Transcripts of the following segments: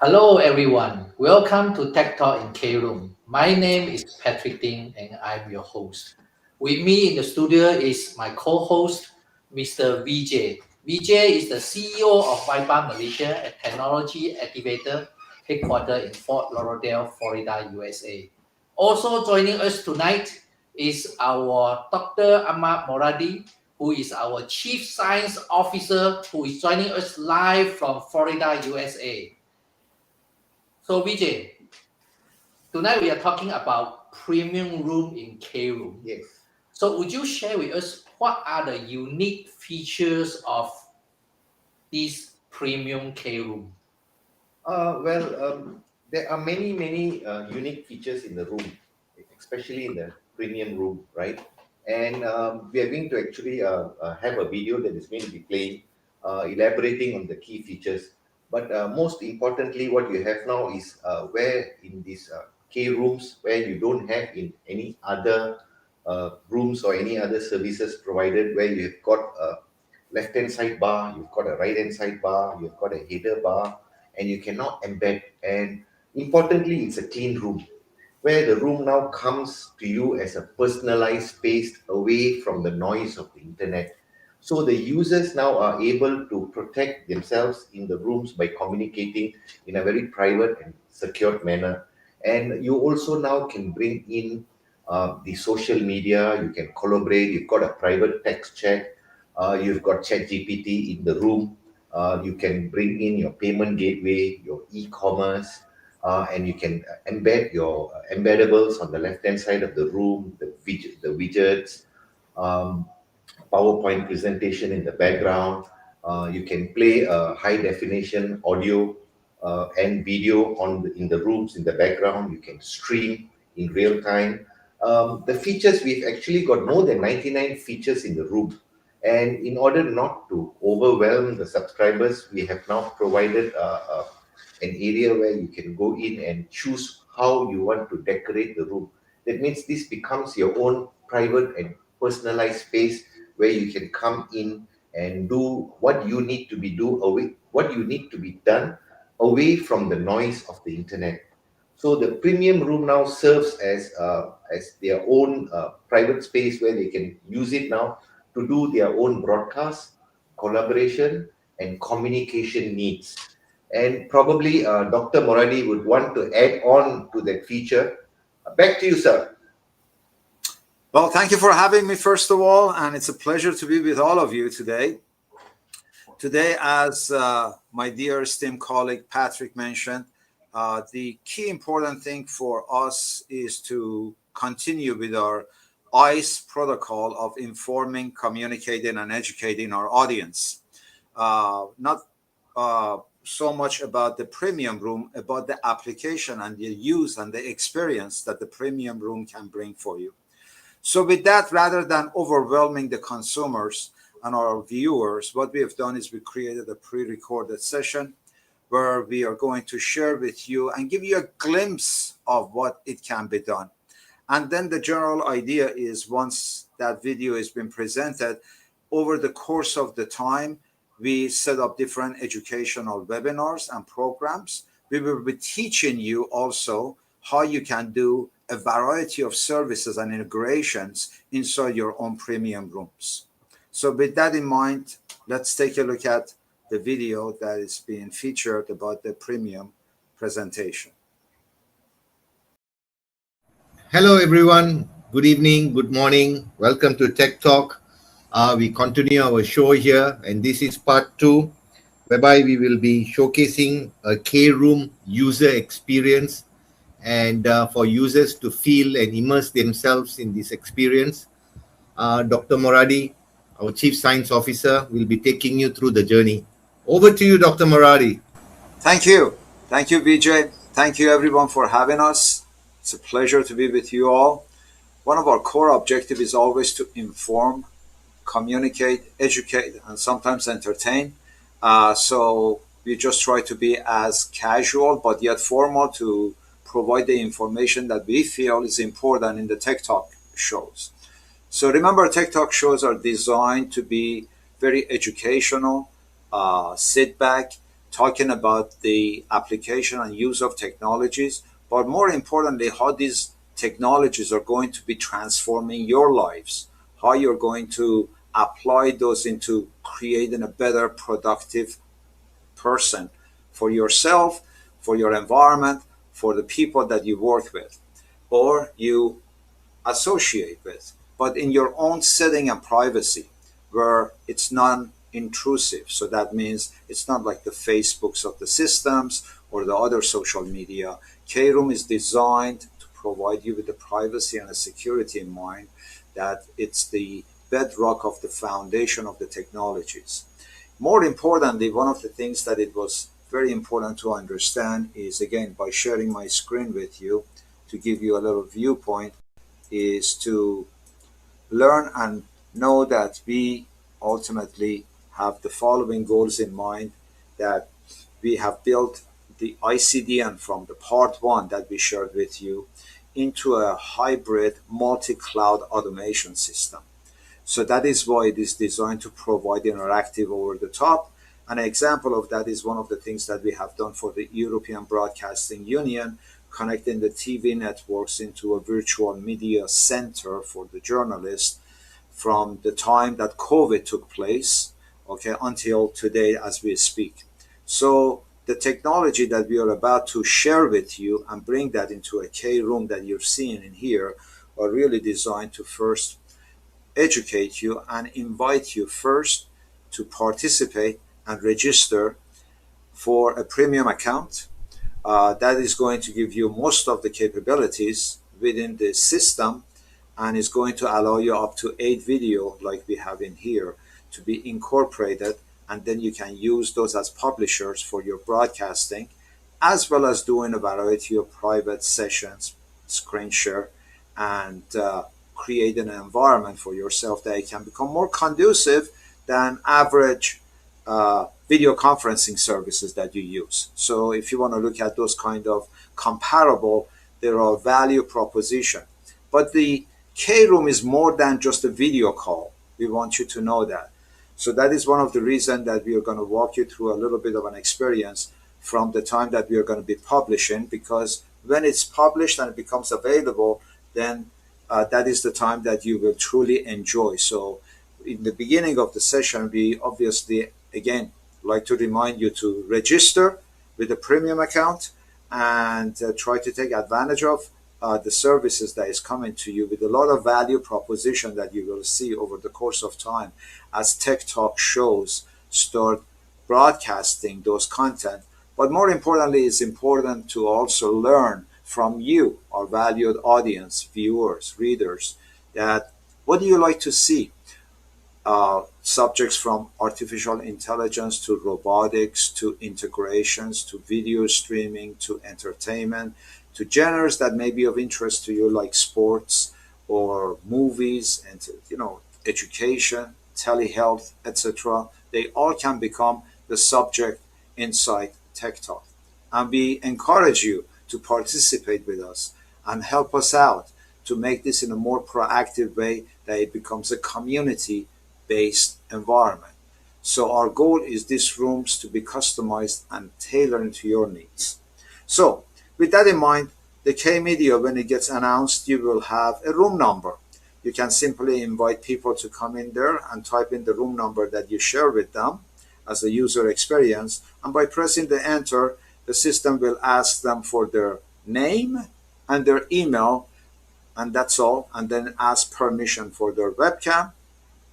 Hello everyone, welcome to Tek Talk in KROOM. My name is Patrick Ding and I'm your host. With me in the studio is my co-host, Mr. VJ. VJ is the CEO of Vipa Malaysia, a technology activator headquartered in Fort Lauderdale, Florida, USA. Also joining us tonight is our Dr. Ahmad Moradi, who is our Chief Science Officer, who is joining us live from Florida, USA. So Vijay, tonight we are talking about premium room in KROOM. Yes. So would you share with us what are the unique features of this premium KROOM? There are many unique features in the room, especially in the premium room, right? And we are going to actually have a video that is going to be playing, elaborating on the key features. But most importantly, what you have now is where in these K rooms, where you don't have in any other rooms or any other services provided, where you've got a left-hand side bar, you've got a right-hand side bar, you've got a header bar, and you cannot embed. And importantly, it's a clean room, where the room now comes to you as a personalized space away from the noise of the internet. So the users now are able to protect themselves in the rooms by communicating in a very private and secured manner. And you also now can bring in the social media, you can collaborate, you've got a private text chat, you've got ChatGPT in the room, you can bring in your payment gateway, your e-commerce, and you can embed your embeddables on the left-hand side of the room, the widgets, PowerPoint presentation in the background. You can play high-definition audio and video in the rooms in the background. You can stream in real time. The features, we've actually got more than 99 features in the room. And in order not to overwhelm the subscribers, we have now provided an area where you can go in and choose how you want to decorate the room. That means this becomes your own private and personalized space where you can come in and do what you need to be done away from the noise of the internet. So the premium room now serves as their own private space where they can use it now to do their own broadcast, collaboration, and communication needs. And probably Dr. Moradi would want to add on to that feature. Back to you, sir. Well, thank you for having me, first of all, and it's a pleasure to be with all of you today. Today, as my dear esteemed colleague Patrick mentioned, the key important thing for us is to continue with our ICE protocol of informing, communicating, and educating our audience. Not so much about the premium room, about the application and the use and the experience that the premium room can bring for you. So with that, rather than overwhelming the consumers and our viewers, what we have done is we created a pre-recorded session where we are going to share with you and give you a glimpse of what it can be done. And then the general idea is once that video has been presented, over the course of the time, we set up different educational webinars and programs. We will be teaching you also how you can do a variety of services and integrations inside your own premium rooms. So with that in mind, let's take a look at the video that is being featured about the premium presentation. Hello everyone, good evening, good morning. Welcome to Tek Talk. We continue our show here, and this is part 2, whereby we will be showcasing a KROOM user experience and for users to feel and immerse themselves in this experience. Dr. Moradi, our Chief Science Officer, will be taking you through the journey. Over to you, Dr. Moradi. Thank you. Thank you, Vijay. Thank you, everyone, for having us. It's a pleasure to be with you all. One of our core objectives is always to inform, communicate, educate, and sometimes entertain. So we just try to be as casual but yet formal to provide the information that we feel is important in the Tek Talk shows. So remember, Tek Talk shows are designed to be very educational, sit back, talking about the application and use of technologies, but more importantly, how these technologies are going to be transforming your lives, how you're going to apply those into creating a better, productive person for yourself, for your environment, for the people that you work with or you associate with, but in your own setting and privacy where it's non-intrusive. So that means it's not like the Facebooks of the systems or the other social media. KROOM is designed to provide you with the privacy and the security in mind, that it's the bedrock of the foundation of the technologies. More importantly, one of the things that it was very important to understand is, again, by sharing my screen with you to give you a little viewpoint, is to learn and know that we ultimately have the following goals in mind, that we have built the ICDN from the part 1 that we shared with you into a hybrid multi-cloud automation system. So that is why it is designed to provide interactive over the top. An example of that is one of the things that we have done for the European Broadcasting Union, connecting the TV networks into a virtual media center for the journalists from the time that COVID took place, okay, until today as we speak. So the technology that we are about to share with you and bring that into a KROOM that you're seeing in here are really designed to first educate you and invite you first to participate and register for a premium account. That is going to give you most of the capabilities within the system and is going to allow you up to 8 video like we have in here to be incorporated, and then you can use those as publishers for your broadcasting, as well as doing a variety of private sessions, screen share, and create an environment for yourself that it can become more conducive than average video conferencing services that you use. So if you want to look at those kind of comparable, there are value proposition. But the KROOM is more than just a video call. We want you to know that. So that is one of the reasons that we are going to walk you through a little bit of an experience from the time that we are going to be publishing, because when it's published and it becomes available, then that is the time that you will truly enjoy. So in the beginning of the session, we obviously, again, like to remind you to register with a premium account and try to take advantage of the services that is coming to you with a lot of value proposition that you will see over the course of time as Tek Talk shows start broadcasting those content. But more importantly, it's important to also learn from you, our valued audience, viewers, readers, that what do you like to see? Subjects from artificial intelligence to robotics, to integrations, to video streaming, to entertainment, to genres that may be of interest to you, like sports or movies, and education, telehealth, etc. They all can become the subject inside Tek Talk. And we encourage you to participate with us and help us out to make this in a more proactive way, that it becomes a community-based environment. So our goal is these rooms to be customized and tailored to your needs. So with that in mind, the K media, when it gets announced, you will have a room number. You can simply invite people to come in there and type in the room number that you share with them as a user experience. And by pressing the enter, the system will ask them for their name and their email, and that's all. And then ask permission for their webcam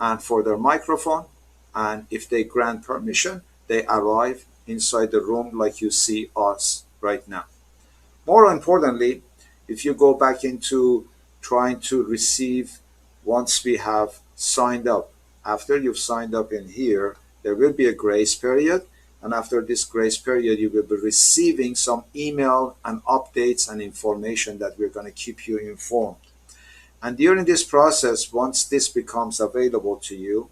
and for their microphone. And if they grant permission, they arrive inside the room like you see us right now. More importantly, if you go back into trying to receive once we have signed up, after you've signed up in here, there will be a grace period. And after this grace period, you will be receiving some email and updates and information that we're going to keep you informed. And during this process, once this becomes available to you,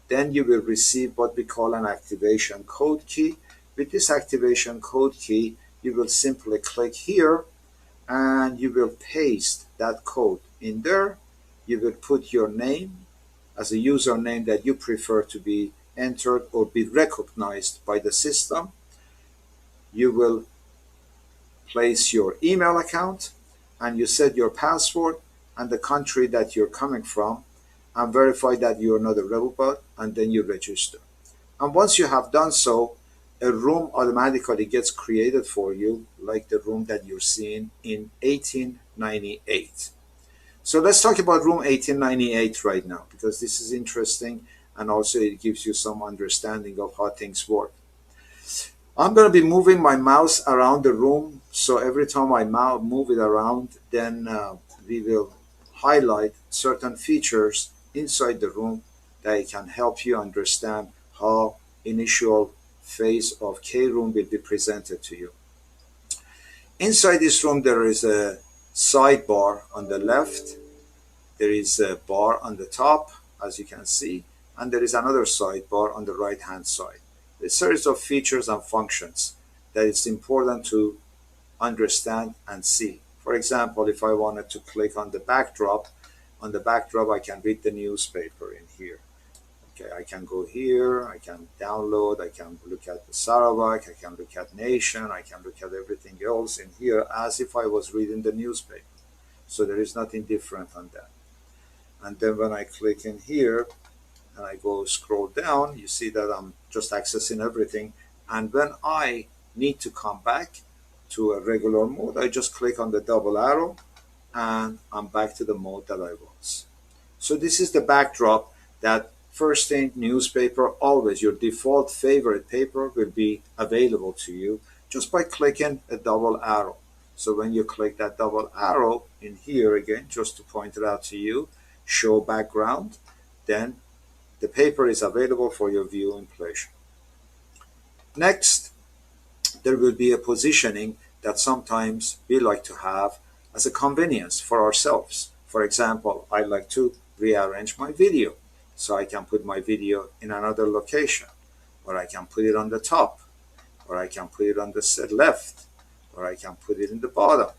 then you will receive what we call an activation code key. With this activation code key, you will simply click here and you will paste that code in there. You will put your name as a username that you prefer to be entered or be recognized by the system. You will place your email account and you set your password and the country that you're coming from and verify that you're not a robot, and then you register. And once you have done so, a room automatically gets created for you, like the room that you're seeing in 1898. So let's talk about room 1898 right now, because this is interesting and also it gives you some understanding of how things work. I'm going to be moving my mouse around the room, so every time I move it around, then we will highlight certain features inside the room that can help you understand how initial phase of KROOM will be presented to you. Inside this room, there is a sidebar on the left. There is a bar on the top, as you can see, and there is another sidebar on the right-hand side. A series of features and functions that it's important to understand and see. For example, if I wanted to click on the backdrop, I can read the newspaper in here. Okay, I can go here, I can download, I can look at the Sarawak, I can look at Nation, I can look at everything else in here as if I was reading the newspaper. So there is nothing different on that. And then when I click in here and I go scroll down, you see that I'm just accessing everything. And when I need to come back to a regular mode, I just click on the double arrow and I'm back to the mode that I was. So this is the backdrop. That first thing, newspaper, always your default favorite paper will be available to you just by clicking a double arrow. So when you click that double arrow in here again, just to point it out to you, show background, then the paper is available for your viewing pleasure. Next, there will be a positioning that sometimes we like to have as a convenience for ourselves. For example, I like to rearrange my video, so I can put my video in another location, or I can put it on the top, or I can put it on the left, or I can put it in the bottom,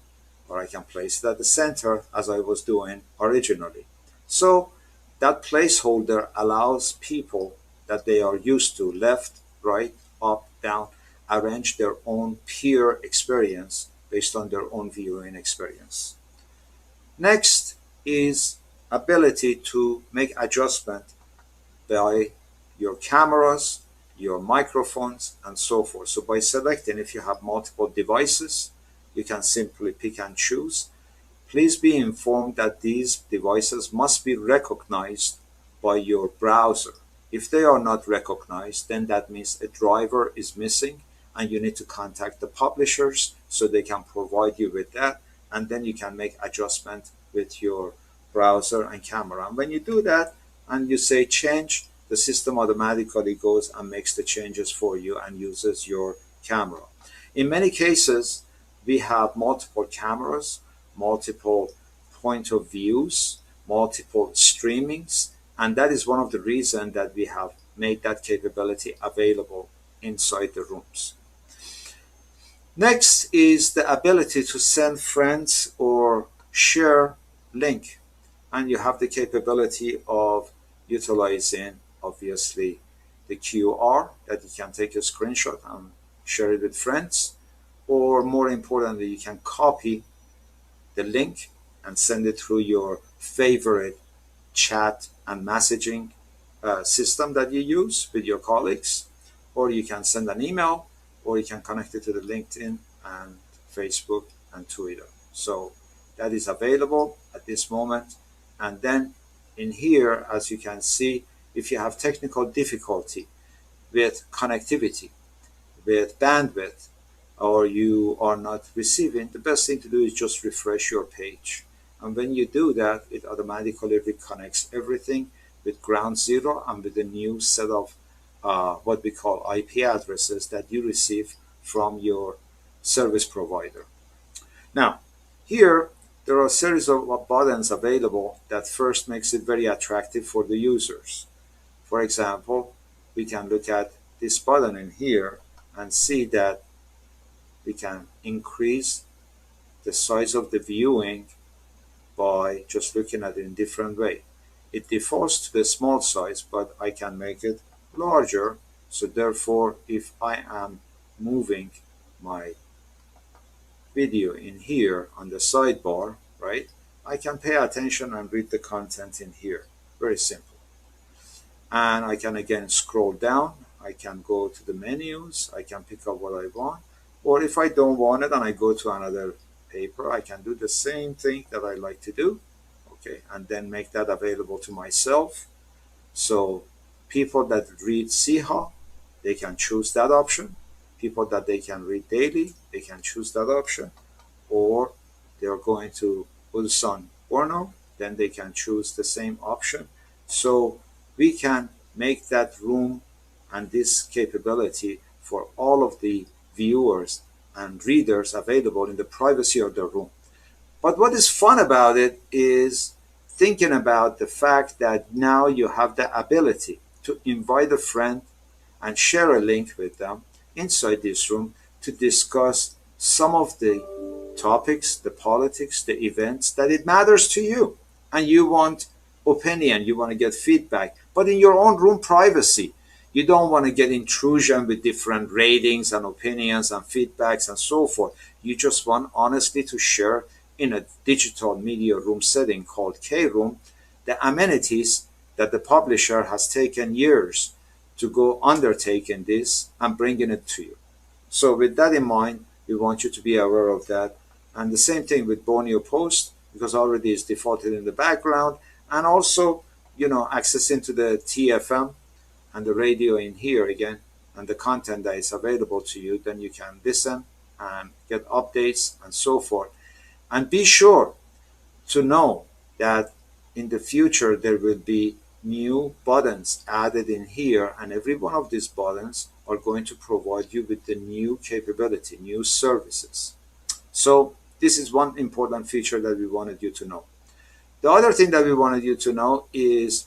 or I can place it at the center as I was doing originally. So that placeholder allows people that they are used to left, right, up, down, arrange their own peer experience based on their own viewing experience. Next is ability to make adjustment by your cameras, your microphones, and so forth. So by selecting, if you have multiple devices, you can simply pick and choose. Please be informed that these devices must be recognized by your browser. If they are not recognized, then that means a driver is missing and you need to contact the publishers so they can provide you with that, and then you can make adjustment with your browser and camera. And when you do that and you say change, the system automatically goes and makes the changes for you and uses your camera. In many cases, we have multiple cameras, multiple point of views, multiple streamings, and that is one of the reasons that we have made that capability available inside the rooms. Next is the ability to send friends or share link, and you have the capability of utilizing obviously the QR that you can take a screenshot and share it with friends, or more importantly, you can copy the link and send it through your favorite chat and messaging system that you use with your colleagues, or you can send an email, or you can connect it to the LinkedIn and Facebook and Twitter. So that is available at this moment. And then in here, as you can see, if you have technical difficulty with connectivity, with bandwidth, or you are not receiving, the best thing to do is just refresh your page. And when you do that, it automatically reconnects everything with ground zero and with a new set of what we call IP addresses that you receive from your service provider. Now, here, there are a series of buttons available that first makes it very attractive for the users. For example, we can look at this button in here and see that we can increase the size of the viewing by just looking at it in a different way. It defaults to the small size, but I can make it larger. So therefore, if I am moving my video in here on the sidebar, right, I can pay attention and read the content in here. Very simple. And I can again scroll down. I can go to the menus. I can pick up what I want. Or if I don't want it and I go to another paper, I can do the same thing that I like to do, okay, and then make that available to myself. So people that read Siha, they can choose that option. People that they can read daily, they can choose that option. Or they are going to Ulsan Borno, then they can choose the same option. So we can make that room and this capability for all of the viewers and readers available in the privacy of the room. But what is fun about it is thinking about the fact that now you have the ability to invite a friend and share a link with them inside this room to discuss some of the topics, the politics, the events that it matters to you. And you want opinion, you want to get feedback, but in your own room privacy. You don't want to get intrusion with different ratings and opinions and feedbacks and so forth. You just want honestly to share in a digital media room setting called KROOM the amenities that the publisher has taken years to go undertaking this and bringing it to you. So with that in mind, we want you to be aware of that. And the same thing with Borneo Post, because already it's defaulted in the background, and also, accessing to the TFM and the radio in here again, and the content that is available to you, then you can listen and get updates and so forth. And be sure to know that in the future there will be new buttons added in here, and every one of these buttons are going to provide you with the new capability, new services. So this is one important feature that we wanted you to know. The other thing that we wanted you to know is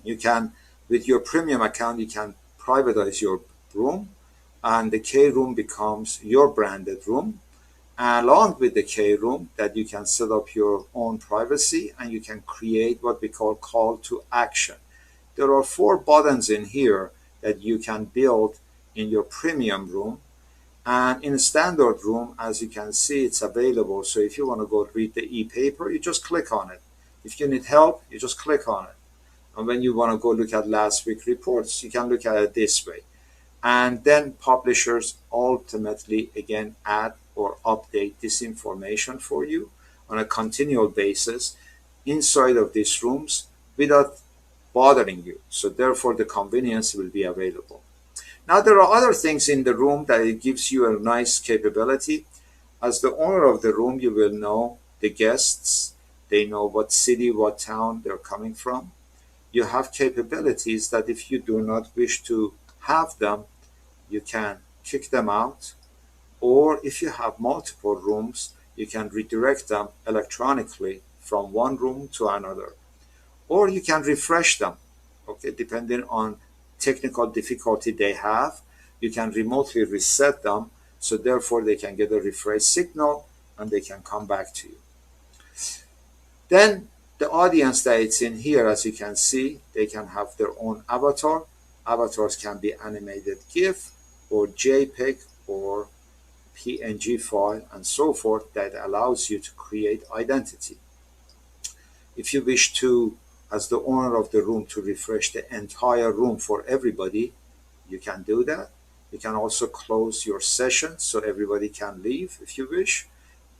you can, with your premium account, you can privatize your room, and the KROOM becomes your branded room. Along with the KROOM, that you can set up your own privacy and you can create what we call to action. There are 4 buttons in here that you can build in your premium room. And in a standard room, as you can see, it's available. So if you want to go read the e-paper, you just click on it. If you need help, you just click on it. And when you want to go look at last week's reports, you can look at it this way. And then publishers ultimately, again, add or update this information for you on a continual basis inside of these rooms without bothering you. So therefore, the convenience will be available. Now, there are other things in the room that it gives you a nice capability. As the owner of the room, you will know the guests. They know what city, what town they're coming from. You have capabilities that if you do not wish to have them, you can kick them out. Or if you have multiple rooms, you can redirect them electronically from one room to another. Or you can refresh them, okay, depending on technical difficulty they have. You can remotely reset them, so therefore they can get a refresh signal and they can come back to you. Then the audience that it's in here, as you can see, they can have their own avatar. Avatars can be animated GIF or JPEG or PNG file, and so forth that allows you to create identity. If you wish to, as the owner of the room, to refresh the entire room for everybody, you can do that. You can also close your session so everybody can leave if you wish.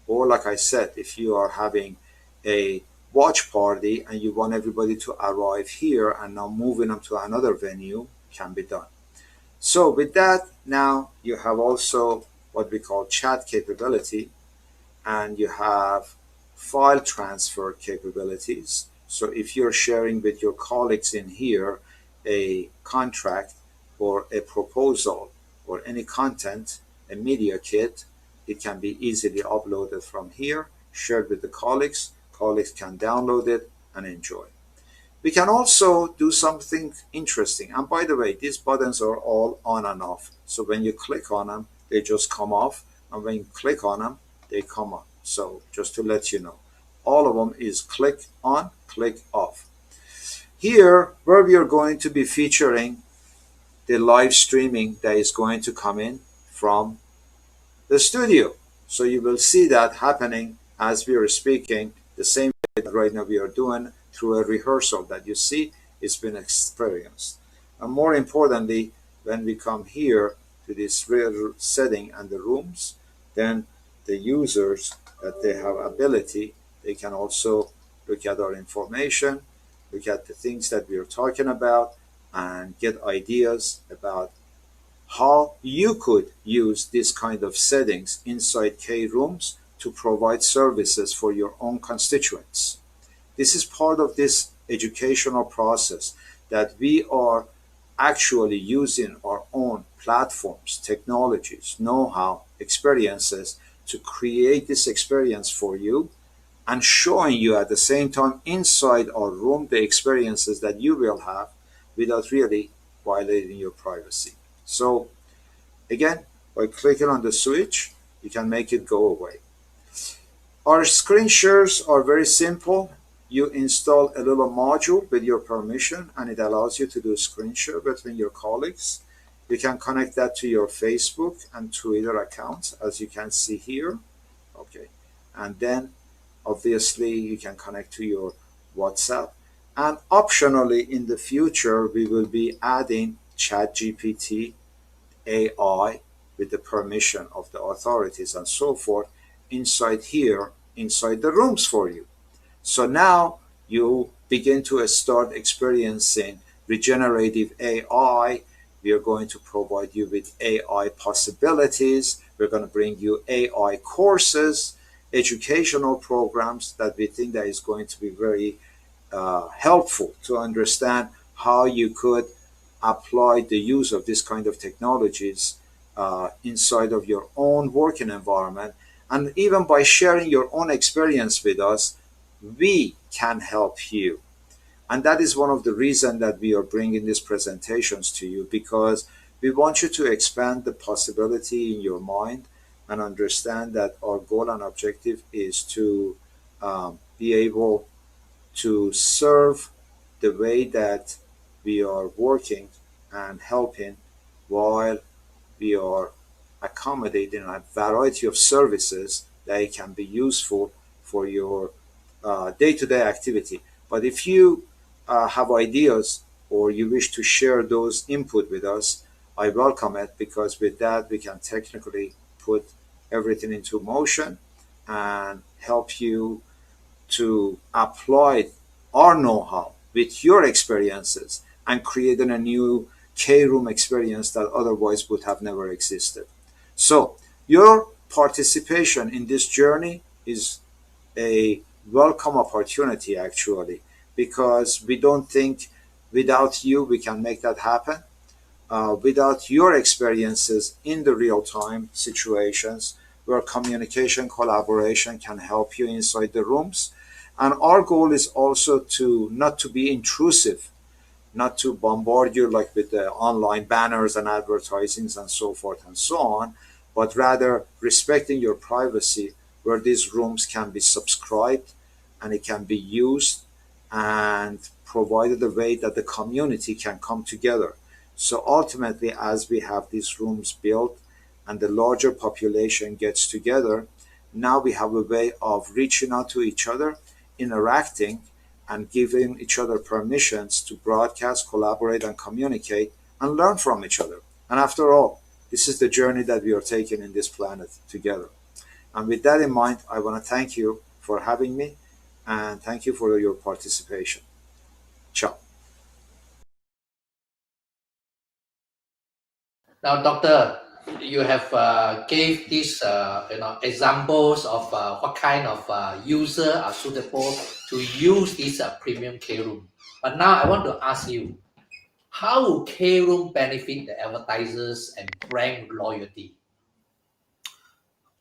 Or like I said, if you are having a watch party and you want everybody to arrive here and now moving them to another venue, can be done. So with that, now you have also what we call chat capability, and you have file transfer capabilities. So if you're sharing with your colleagues in here a contract or a proposal or any content, a media kit, it can be easily uploaded from here, shared with the colleagues. Colleagues can download it and enjoy. We can also do something interesting. And by the way, these buttons are all on and off. So when you click on them, they just come off. And when you click on them, they come on. So just to let you know, all of them is click on, click off. Here, where we are going to be featuring the live streaming that is going to come in from the studio. So you will see that happening as we are speaking, the same way that right now we are doing through a rehearsal that you see it's been experienced. And more importantly, when we come here to this real setting and the rooms, then the users that they have ability, they can also look at our information, look at the things that we are talking about, and get ideas about how you could use this kind of settings inside KROOMs to provide services for your own constituents. This is part of this educational process that we are actually using our own platforms, technologies, know-how, experiences to create this experience for you and showing you at the same time inside our room the experiences that you will have without really violating your privacy. So again, by clicking on the switch, you can make it go away. Our screen shares are very simple. You install a little module with your permission, and it allows you to do screen share between your colleagues. You can connect that to your Facebook and Twitter accounts, as you can see here. Okay, and then obviously you can connect to your WhatsApp. And optionally, in the future, we will be adding ChatGPT AI with the permission of the authorities and so forth inside here, inside the rooms for you. So now you begin to start experiencing regenerative AI. We are going to provide you with AI possibilities. We're going to bring you AI courses, educational programs that we think that is going to be very helpful to understand how you could apply the use of this kind of technologies inside of your own working environment. And even by sharing your own experience with us, we can help you. And that is one of the reasons that we are bringing these presentations to you, because we want you to expand the possibility in your mind and understand that our goal and objective is to be able to serve the way that we are working and helping while we are accommodating a variety of services that can be useful for your day-to-day activity. But if you have ideas or you wish to share those input with us, I welcome it, because with that we can technically put everything into motion and help you to apply our know-how with your experiences and creating a new KROOM experience that otherwise would have never existed. So your participation in this journey is a welcome opportunity, actually, because we don't think without you we can make that happen. Without your experiences in the real-time situations where communication, collaboration can help you inside the rooms. And our goal is also to not to be intrusive, not to bombard you like with the online banners and advertisings and so forth and so on, but rather respecting your privacy, where these rooms can be subscribed and it can be used and provided a way that the community can come together. So ultimately, as we have these rooms built and the larger population gets together, now we have a way of reaching out to each other, interacting, and giving each other permissions to broadcast, collaborate, and communicate, and learn from each other. And after all, this is the journey that we are taking in this planet together. And with that in mind, I want to thank you for having me, and thank you for your participation. Ciao. Now, Doctor, you have gave these examples of what kind of user are suitable to use this premium KROOM. But now I want to ask you, how will KROOM benefit the advertisers and brand loyalty?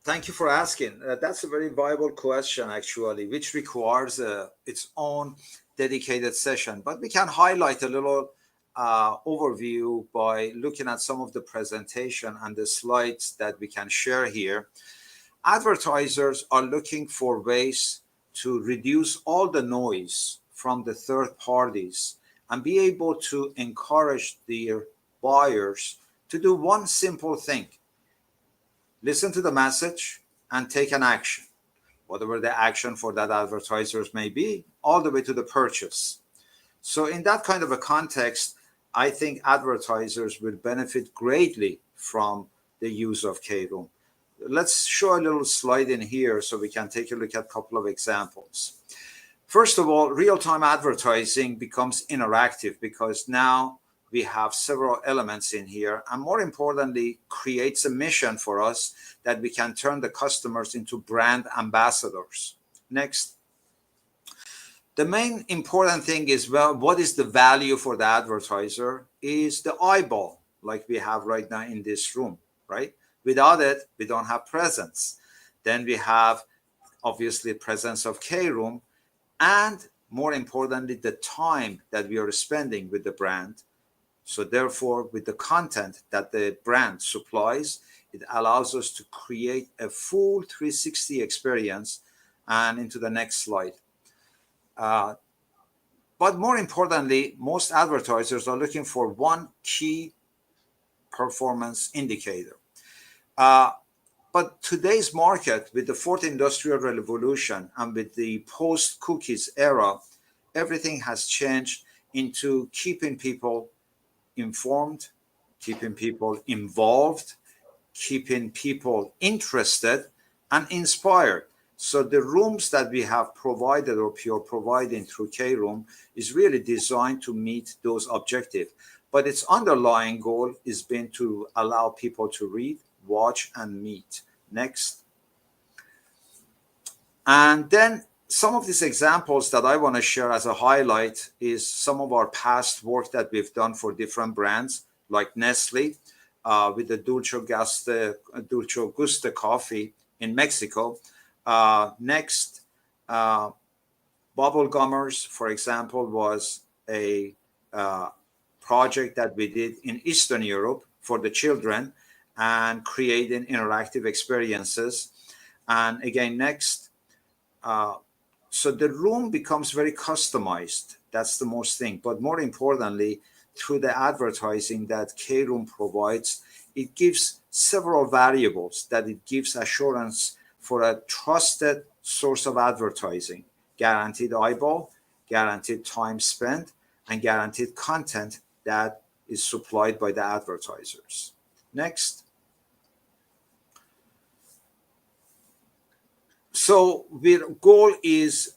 Thank you for asking. That's a very viable question, actually, which requires its own dedicated session. But we can highlight a little overview by looking at some of the presentation and the slides that we can share here. Advertisers are looking for ways to reduce all the noise from the third parties and be able to encourage their buyers to do one simple thing: listen to the message and take an action, whatever the action for that advertisers may be, all the way to the purchase. So in that kind of a context, I think advertisers will benefit greatly from the use of KROOM. Let's show a little slide in here so we can take a look at a couple of examples. First of all, real-time advertising becomes interactive because now we have several elements in here, and more importantly, creates a mission for us that we can turn the customers into brand ambassadors. Next. The main important thing is, well, what is the value for the advertiser is the eyeball, like we have right now in this room, right? Without it, we don't have presence. Then we have, obviously, presence of KROOM, and more importantly, the time that we are spending with the brand. So therefore, with the content that the brand supplies, it allows us to create a full 360 experience. And into the next slide. But more importantly, most advertisers are looking for one key performance indicator. But today's market, with the fourth industrial revolution and with the post-cookies era, everything has changed into keeping people informed, keeping people involved, keeping people interested and inspired. So the rooms that we have provided or you're providing through KROOM is really designed to meet those objectives. But its underlying goal is been to allow people to read, watch, and meet. Next. And then some of these examples that I want to share as a highlight is some of our past work that we've done for different brands like Nestle with the Dulce Gusta coffee in Mexico. Next, Bubble Gummers, for example, was a project that we did in Eastern Europe for the children and creating interactive experiences. And again, next, so the room becomes very customized. That's the most thing. But more importantly, through the advertising that KROOM provides, it gives several variables that it gives assurance for a trusted source of advertising: guaranteed eyeball, guaranteed time spent, and guaranteed content that is supplied by the advertisers. Next. So the goal is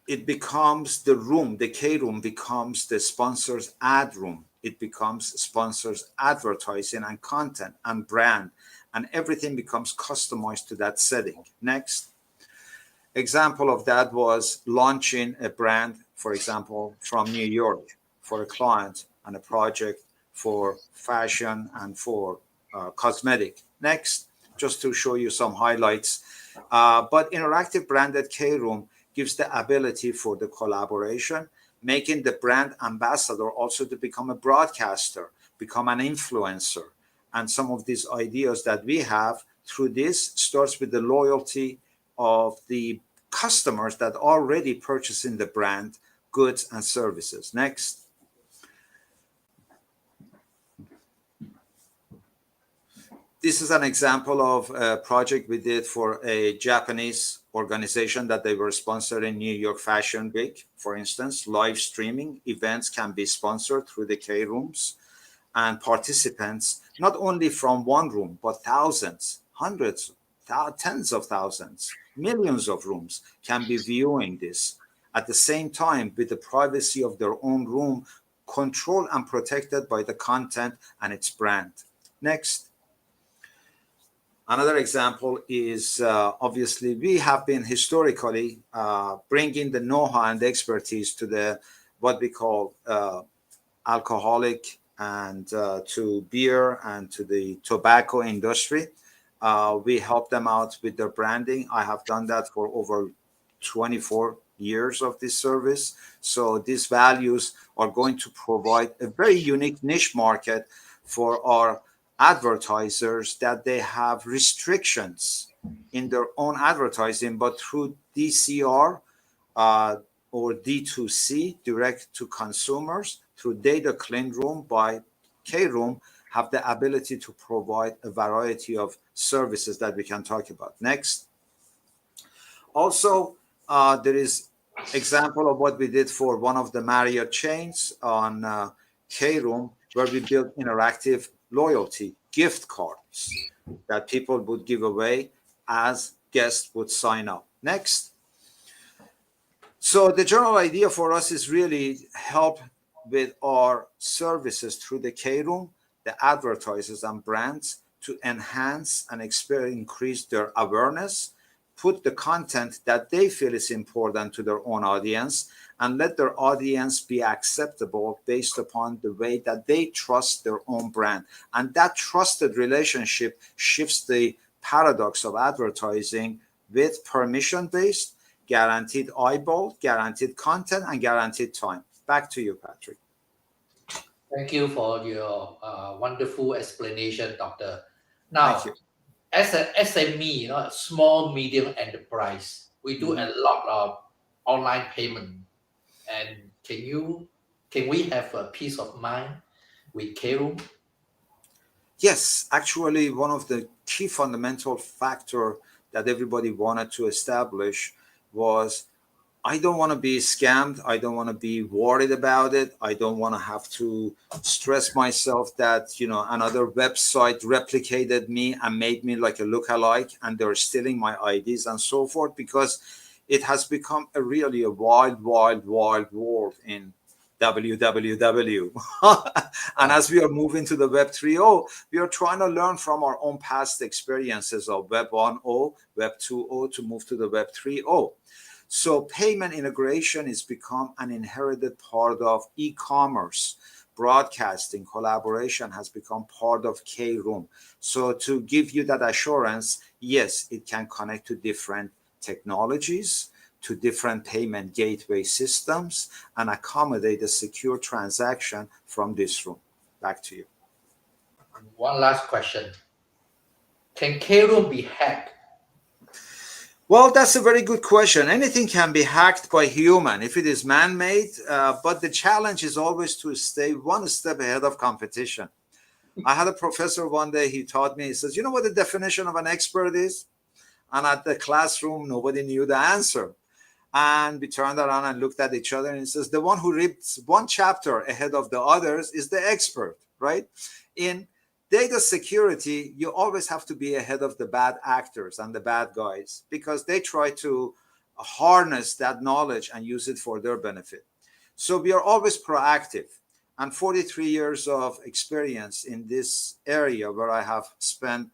it becomes the room, the KROOM becomes the sponsor's ad room. It becomes sponsors advertising and content and brand, and everything becomes customized to that setting. Next. Example of that was launching a brand, for example, from New York for a client and a project for fashion and for cosmetic. Next, just to show you some highlights. But interactive branded KROOM gives the ability for the collaboration, making the brand ambassador also to become a broadcaster, become an influencer. And some of these ideas that we have through this starts with the loyalty of the customers that are already purchasing the brand, goods, and services. Next. This is an example of a project we did for a Japanese organization that they were sponsoring New York Fashion Week. For instance, live streaming events can be sponsored through the KROOMs, and participants, not only from one room, but thousands, hundreds, tens of thousands, millions of rooms can be viewing this at the same time with the privacy of their own room, controlled and protected by the content and its brand. Next. Another example is obviously we have been historically bringing the know-how and expertise to the what we call alcoholic and to beer and to the tobacco industry. We help them out with their branding. I have done that for over 24 years of this service. So these values are going to provide a very unique niche market for our advertisers, that they have restrictions in their own advertising, but through DCR or D2C, direct to consumers, through Data Clean Room by KROOM, have the ability to provide a variety of services that we can talk about. Next. Also, there is example of what we did for one of the Marriott chains on KROOM, where we built interactive loyalty gift cards that people would give away as guests would sign up. Next. So the general idea for us is really help with our services through the KROOM, the advertisers and brands, to enhance and increase their awareness, put the content that they feel is important to their own audience, and let their audience be acceptable based upon the way that they trust their own brand. And that trusted relationship shifts the paradox of advertising with permission-based, guaranteed eyeball, guaranteed content, and guaranteed time. Back to you, Patrick. Thank you for your wonderful explanation, Doctor. Now, Thank you. as a SME, a small, medium enterprise, we do a lot of online payment. And can we have a peace of mind with KROOM? Yes, actually, one of the key fundamental factor that everybody wanted to establish was, I don't want to be scammed. I don't want to be worried about it. I don't want to have to stress myself that, another website replicated me and made me like a lookalike and they're stealing my IDs and so forth, because it has become really a wild, wild, wild world in www. And as we are moving to the Web 3.0, we are trying to learn from our own past experiences of Web 1.0, Web 2.0 to move to the Web 3.0. So payment integration has become an inherited part of e-commerce. Broadcasting collaboration has become part of KROOM. So to give you that assurance, yes, it can connect to different technologies, to different payment gateway systems, and accommodate a secure transaction from this room. Back to you. One last question. Can KROOM be hacked? Well, that's a very good question. Anything can be hacked by human if it is man-made, but the challenge is always to stay one step ahead of competition. I had a professor one day, he taught me, he says, you know what the definition of an expert is? And at the classroom, nobody knew the answer. And we turned around and looked at each other and he says, the one who reads one chapter ahead of the others is the expert, right? In data security, you always have to be ahead of the bad actors and the bad guys, because they try to harness that knowledge and use it for their benefit. So we are always proactive. And 43 years of experience in this area, where I have spent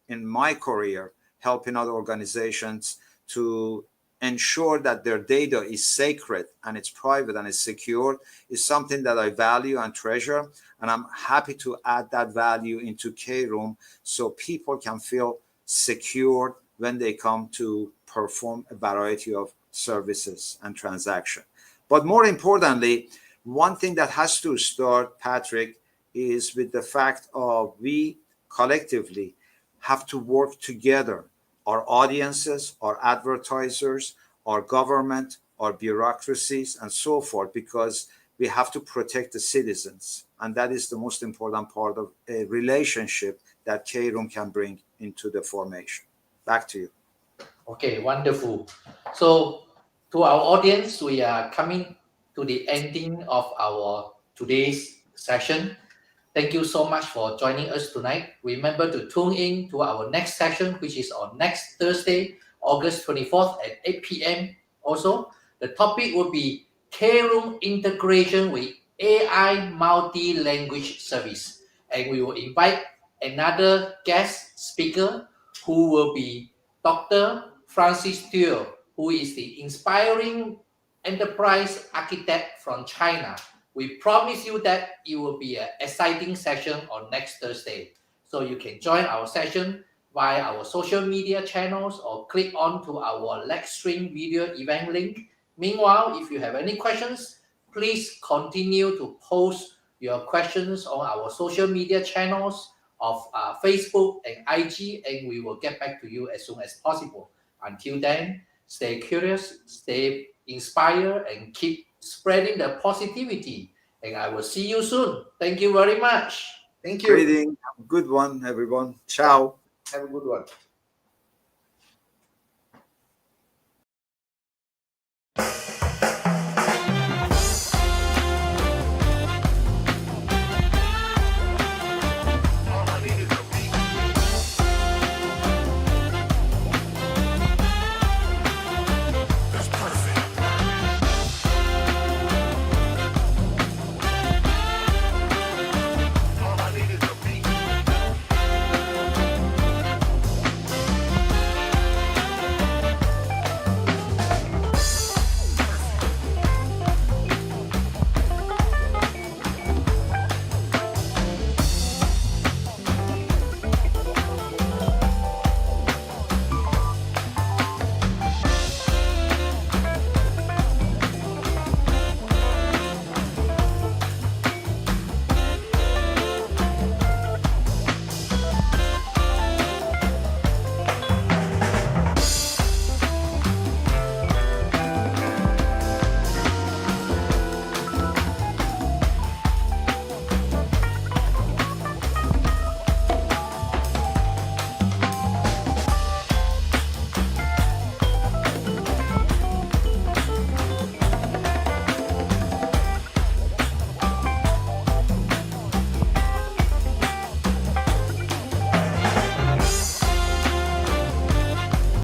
in my career helping other organizations to ensure that their data is sacred and it's private and it's secure, is something that I value and treasure. And I'm happy to add that value into KROOM so people can feel secure when they come to perform a variety of services and transactions. But more importantly, one thing that has to start, Patrick, is with the fact of we collectively have to work together. Our audiences, our advertisers, our government, our bureaucracies, and so forth, because we have to protect the citizens. And that is the most important part of a relationship that KROOM can bring into the formation. Back to you. Okay, wonderful. So to our audience, we are coming to the ending of our today's session. Thank you so much for joining us tonight. Remember to tune in to our next session, which is on next Thursday, August 24th at 8 p.m. Also, the topic will be KROOM integration with AI multi-language service. And we will invite another guest speaker who will be Dr. Francis Teo, who is the inspiring enterprise architect from China. We promise you that it will be an exciting session on next Thursday. So you can join our session via our social media channels or click on to our live stream video event link. Meanwhile, if you have any questions, please continue to post your questions on our social media channels of Facebook and IG, and we will get back to you as soon as possible. Until then, stay curious, stay inspired, and keep spreading the positivity. And I will see you soon. Thank you very much. Thank you. Greeting. Good one, everyone. Ciao. Have a good one.